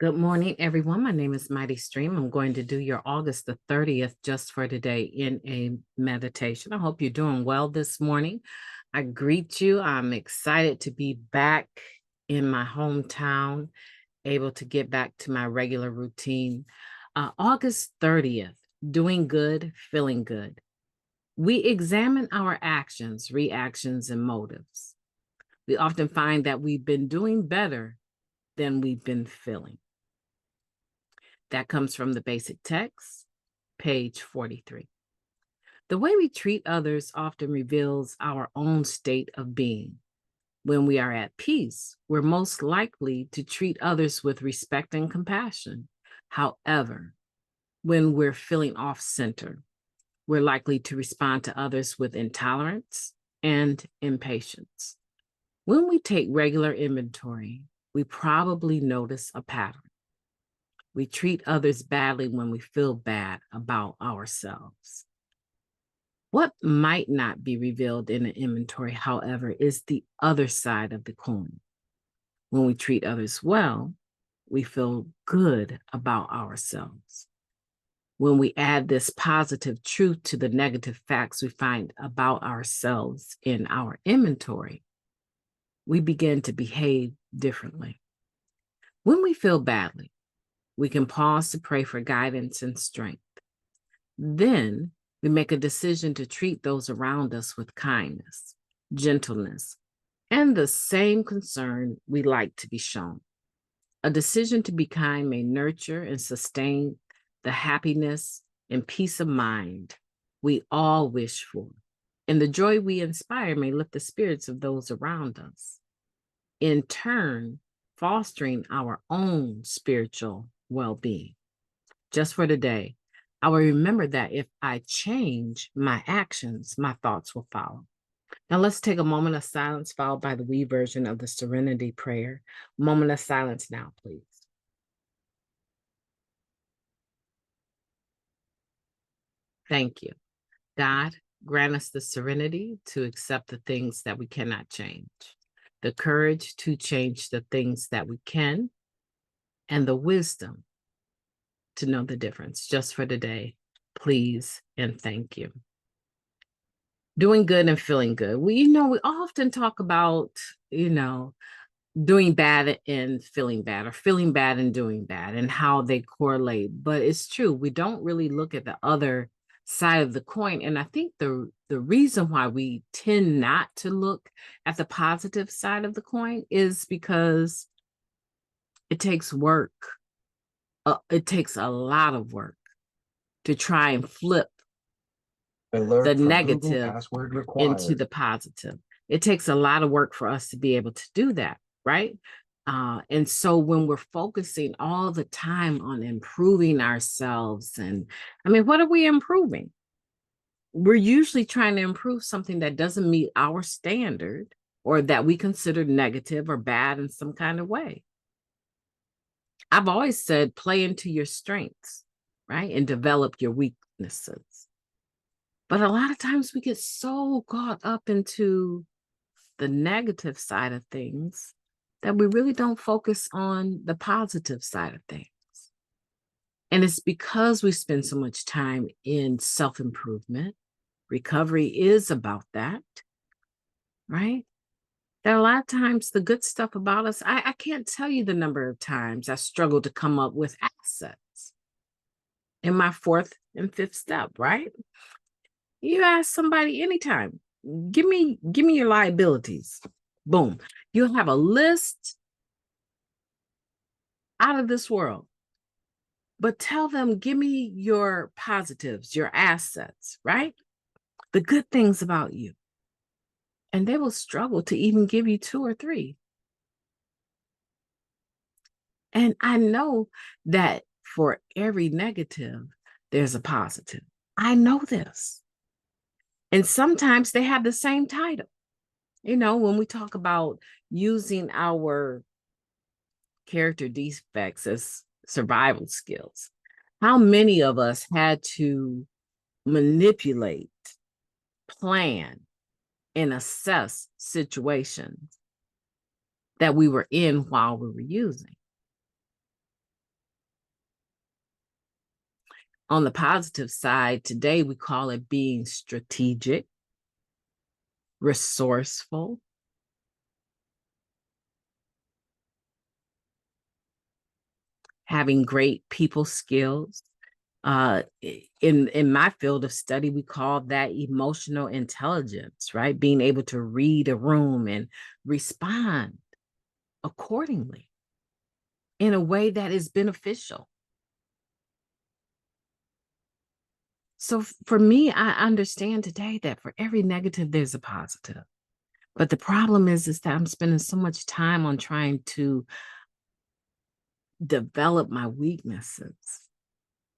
Good morning, everyone. My name is Mighty Stream. I'm going to do your August the 30th just for today in a meditation. I hope you're doing well this morning. I greet you. I'm excited to be back in my hometown, able to get back to my regular routine. August 30th, doing good, feeling good. We examine our actions, reactions, and motives. We often find that we've been doing better than we've been feeling. That comes from the basic text, page 43. The way we treat others often reveals our own state of being. When we are at peace, we're most likely to treat others with respect and compassion. However, when we're feeling off center, we're likely to respond to others with intolerance and impatience. When we take regular inventory, we probably notice a pattern. We treat others badly when we feel bad about ourselves. What might not be revealed in an inventory, however, is the other side of the coin. When we treat others well, we feel good about ourselves. When we add this positive truth to the negative facts we find about ourselves in our inventory, we begin to behave differently. When we feel badly, we can pause to pray for guidance and strength. Then we make a decision to treat those around us with kindness, gentleness, and the same concern we like to be shown. A decision to be kind may nurture and sustain the happiness and peace of mind we all wish for. And the joy we inspire may lift the spirits of those around us, in turn, fostering our own spiritual well-being. Just for today, I will remember that if I change my actions, my thoughts will follow. Now let's take a moment of silence followed by the we version of the Serenity Prayer. Moment of silence now, please. Thank you. God, grant us the serenity to accept the things that we cannot change, the courage to change the things that we can, and the wisdom to know the difference. Just for today, please and thank you. Doing good and feeling good. We often talk about, doing bad and feeling bad, or feeling bad and doing bad, and how they correlate. But it's true, we don't really look at the other side of the coin. And I think the reason why we tend not to look at the positive side of the coin is because it takes work. It takes a lot of work to try and flip the negative into the positive. It takes a lot of work for us to be able to do that, right? And so when we're focusing all the time on improving ourselves, and I mean, what are we improving? We're usually trying to improve something that doesn't meet our standard or that we consider negative or bad in some kind of way. I've always said, play into your strengths, right? And develop your weaknesses. But a lot of times we get so caught up into the negative side of things that we really don't focus on the positive side of things. And it's because we spend so much time in self-improvement. Recovery is about that, right? That a lot of times the good stuff about us, I can't tell you the number of times I struggled to come up with assets in my fourth and fifth step, right? You ask somebody anytime, give me your liabilities. Boom. You'll have a list out of this world. But tell them, give me your positives, your assets, right? The good things about you. And they will struggle to even give you two or three. And I know that for every negative, there's a positive. I know this. And sometimes they have the same title. When we talk about using our character defects as survival skills, how many of us had to manipulate, plan, and assess situations that we were in while we were using? On the positive side, today we call it being strategic, resourceful, having great people skills. In my field of study, we call that emotional intelligence, right? Being able to read a room and respond accordingly in a way that is beneficial. So for me, I understand today that for every negative, there's a positive. But the problem is that I'm spending so much time on trying to develop my weaknesses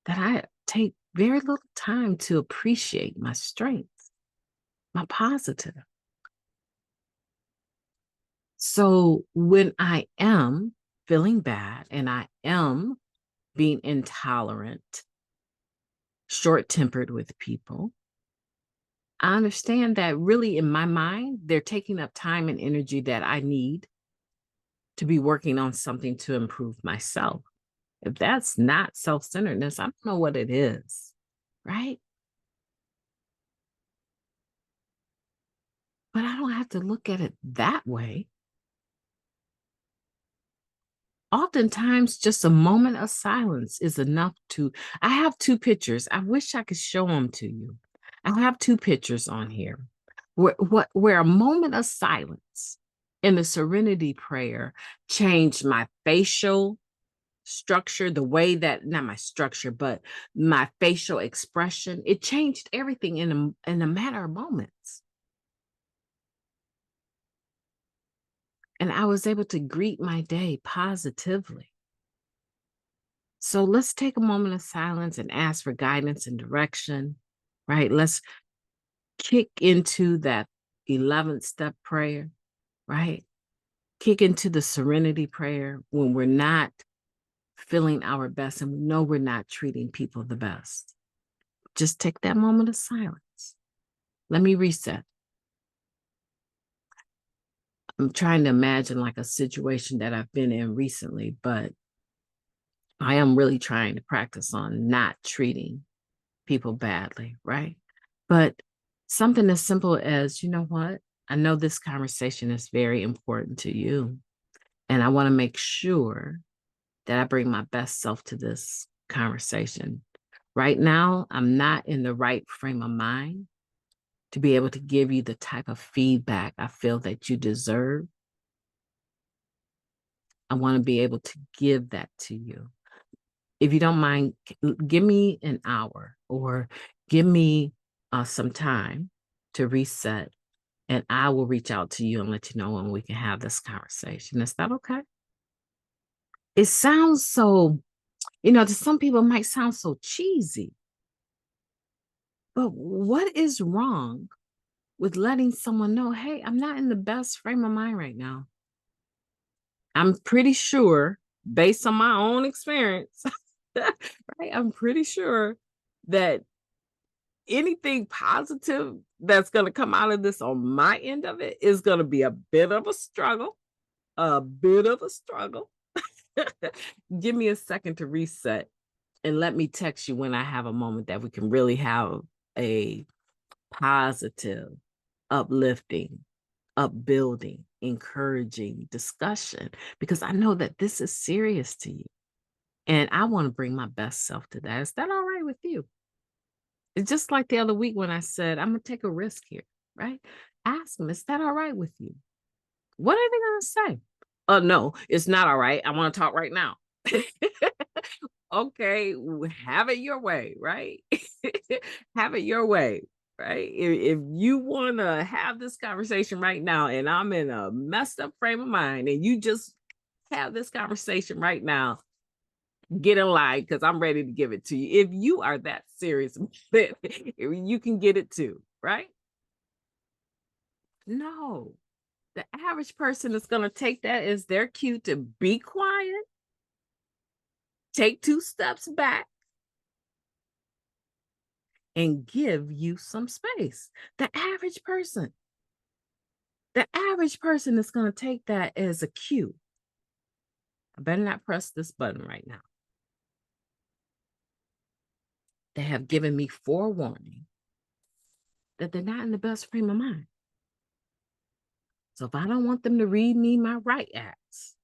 that I take very little time to appreciate my strengths, my positive. So when I am feeling bad and I am being intolerant, short tempered with people, I understand that really in my mind, they're taking up time and energy that I need to be working on something to improve myself. If that's not self centeredness, I don't know what it is, right? But I don't have to look at it that way. Oftentimes, just a moment of silence is enough to. I have two pictures. I wish I could show them to you. I have two pictures on here where a moment of silence in the serenity prayer changed my facial structure, the way that, not my structure, but my facial expression. It changed everything in a matter of moments. And I was able to greet my day positively. So let's take a moment of silence and ask for guidance and direction, right? Let's kick into that 11th step prayer, right? Kick into the serenity prayer when we're not feeling our best and we know we're not treating people the best. Just take that moment of silence. Let me reset. I'm trying to imagine like a situation that I've been in recently, but I am really trying to practice on not treating people badly, right? But something as simple as, you know what? I know this conversation is very important to you, and I want to make sure that I bring my best self to this conversation. Right now, I'm not in the right frame of mind to be able to give you the type of feedback I feel that you deserve. I want to be able to give that to you. If you don't mind, give me an hour or give me some time to reset, and I will reach out to you and let you know when we can have this conversation. Is that okay? It sounds so, to some people, it might sound so cheesy, but what is wrong with letting someone know, hey, I'm not in the best frame of mind right now? I'm pretty sure, based on my own experience, right? I'm pretty sure that anything positive that's going to come out of this on my end of it is going to be a bit of a struggle, a bit of a struggle. Give me a second to reset and let me text you when I have a moment that we can really have a positive, uplifting, upbuilding, encouraging discussion, because I know that this is serious to you. And I want to bring my best self to that. Is that all right with you? It's just like the other week when I said, I'm going to take a risk here, right? Ask them, is that all right with you? What are they going to say? Oh, no, it's not all right. I want to talk right now. Okay, have it your way, right? Have it your way, right? If you want to have this conversation right now and I'm in a messed up frame of mind and you just have this conversation right now, get in line because I'm ready to give it to you. If you are that serious, you can get it too, right? No, the average person is going to take that as their cue to be quiet, take two steps back, and give you some space. The average person is going to take that as a cue. I better not press this button right now. They have given me forewarning that they're not in the best frame of mind. So if I don't want them to read me my right acts,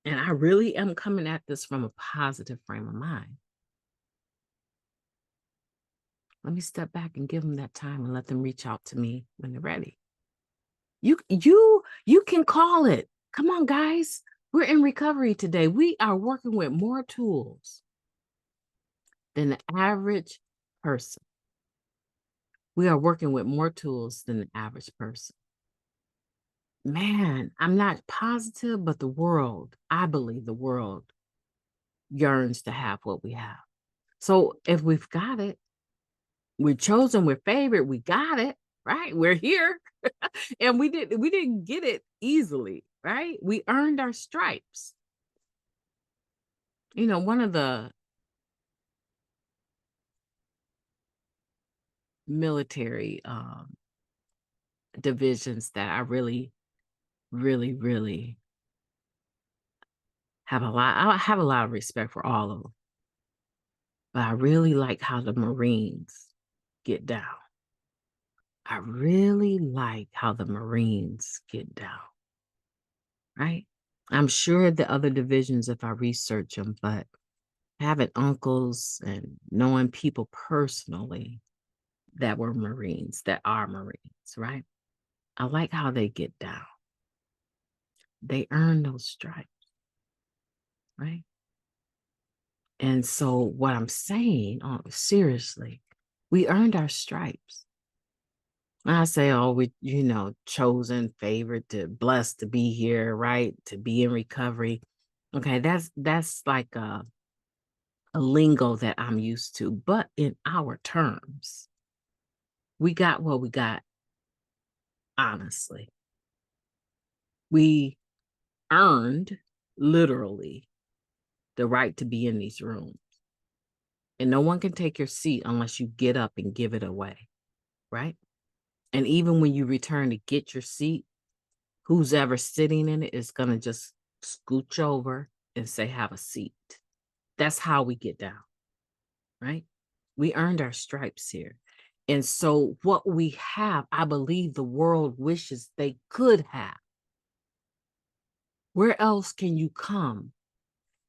and I really am coming at this from a positive frame of mind, let me step back and give them that time and let them reach out to me when they're ready. You can call it. Come on, guys. We're in recovery today. We are working with more tools than the average person. We are working with more tools than the average person. Man, I'm not positive, but the world, I believe the world yearns to have what we have. So if we've got it, we're chosen, we're favored, we got it, right? We're here. And we didn't get it easily, right? We earned our stripes. You know, one of the military divisions that I really, really, really I have a lot of respect for all of them, but I really like how the Marines get down. I really like how the Marines get down, right? I'm sure the other divisions, if I research them, but having uncles and knowing people personally that were Marines, that are Marines, right? I like how they get down. They earn those stripes, right? And so what I'm saying, seriously, we earned our stripes. When I say, oh, we, chosen, favored, to blessed to be here, right? To be in recovery. Okay, that's like a lingo that I'm used to. But in our terms, we got what we got, honestly. We earned, literally, the right to be in these rooms. And no one can take your seat unless you get up and give it away, right? And even when you return to get your seat, who's ever sitting in it is going to just scooch over and say, have a seat. That's how we get down, right? We earned our stripes here. And so what we have, I believe the world wishes they could have. Where else can you come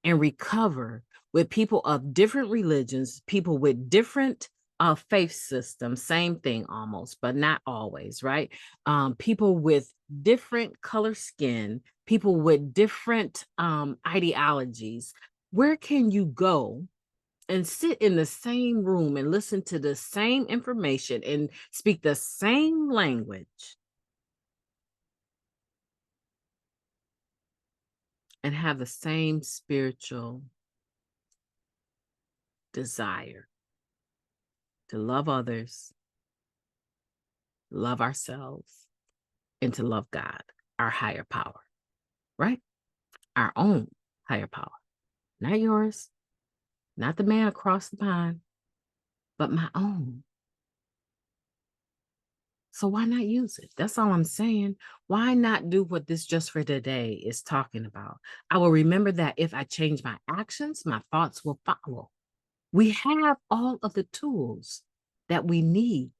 and recover with people of different religions, people with different faith systems, same thing almost, but not always, right? People with different color skin, people with different ideologies. Where can you go and sit in the same room and listen to the same information and speak the same language and have the same spiritual desire to love others, love ourselves, and to love God, our higher power, right? Our own higher power, not yours, not the man across the pond, but my own. So why not use it? That's all I'm saying. Why not do what this Just for Today is talking about? I will remember that if I change my actions, my thoughts will follow. We have all of the tools that we need.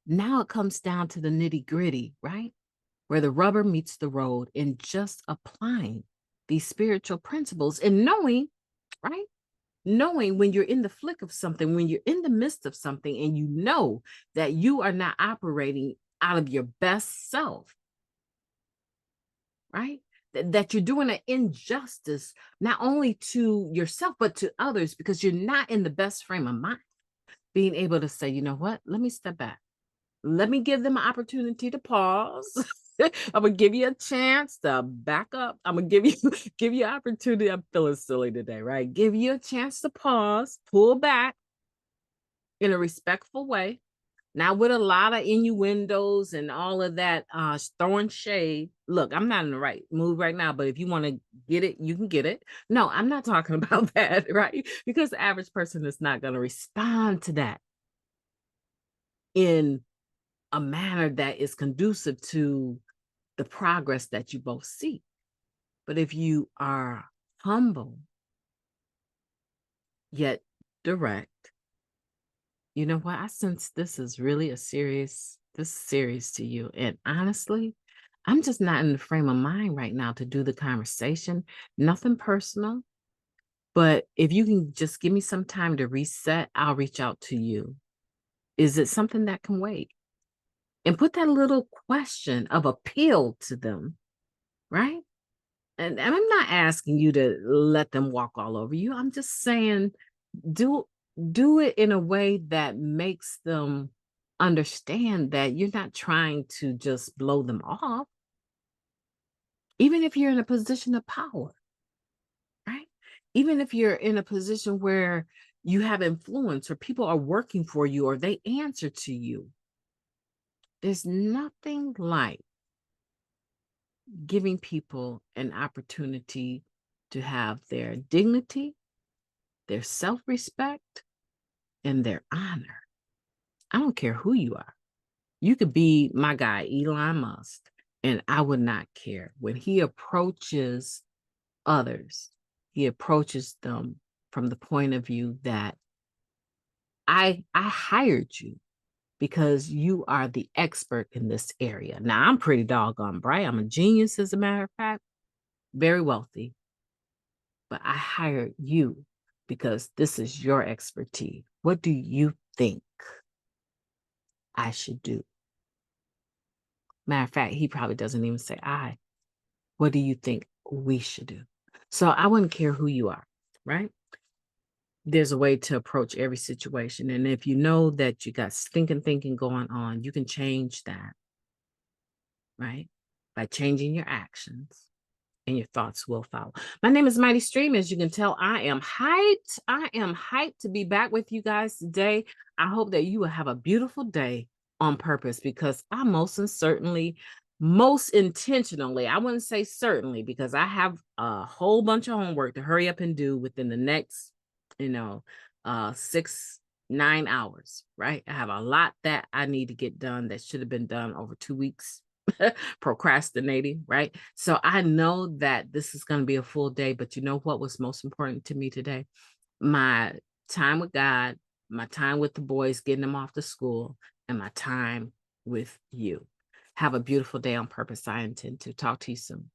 Now it comes down to the nitty gritty, right? Where the rubber meets the road in just applying these spiritual principles and knowing, right? Knowing when you're in the flick of something, when you're in the midst of something, and you know that you are not operating out of your best self, right? That you're doing an injustice, not only to yourself, but to others, because you're not in the best frame of mind. Being able to say, you know what, let me step back. Let me give them an opportunity to pause. I'm gonna give you a chance to back up. I'm gonna give you an opportunity. I'm feeling silly today, right? Give you a chance to pause, pull back in a respectful way, not with a lot of innuendos and all of that throwing shade. Look, I'm not in the right mood right now, but if you want to get it, you can get it. No, I'm not talking about that, right? Because the average person is not going to respond to that in a manner that is conducive to the progress that you both seek. But if you are humble, yet direct. You know what? I sense this is really this is serious to you. And honestly, I'm just not in the frame of mind right now to do the conversation. Nothing personal, but if you can just give me some time to reset, I'll reach out to you. Is it something that can wait? And put that little question of appeal to them, right? And I'm not asking you to let them walk all over you. I'm just saying do do it in a way that makes them understand that you're not trying to just blow them off, even if you're in a position of power, right? Even if you're in a position where you have influence or people are working for you or they answer to you. There's nothing like giving people an opportunity to have their dignity, their self respect, and their honor. I don't care who you are. You could be my guy, Elon Musk, and I would not care. When he approaches others, he approaches them from the point of view that I hired you because you are the expert in this area. Now, I'm pretty doggone bright. I'm a genius, as a matter of fact, very wealthy, but I hired you because this is your expertise. What do you think I should do? Matter of fact, he probably doesn't even say I. What do you think we should do? So I wouldn't care who you are, right? There's a way to approach every situation. And if you know that you got stinking thinking going on, you can change that, right? By changing your actions and your thoughts will follow. My name is Mighty Stream. As you can tell, I am hyped. I am hyped to be back with you guys today. I hope that you will have a beautiful day on purpose because I most intentionally, I wouldn't say certainly because I have a whole bunch of homework to hurry up and do within the next, you know, 6, 9 hours, right? I have a lot that I need to get done that should have been done over 2 weeks procrastinating, right? So I know that this is going to be a full day, but you know what was most important to me today? My time with God, my time with the boys, getting them off to school, and my time with you. Have a beautiful day on purpose. I intend to talk to you soon.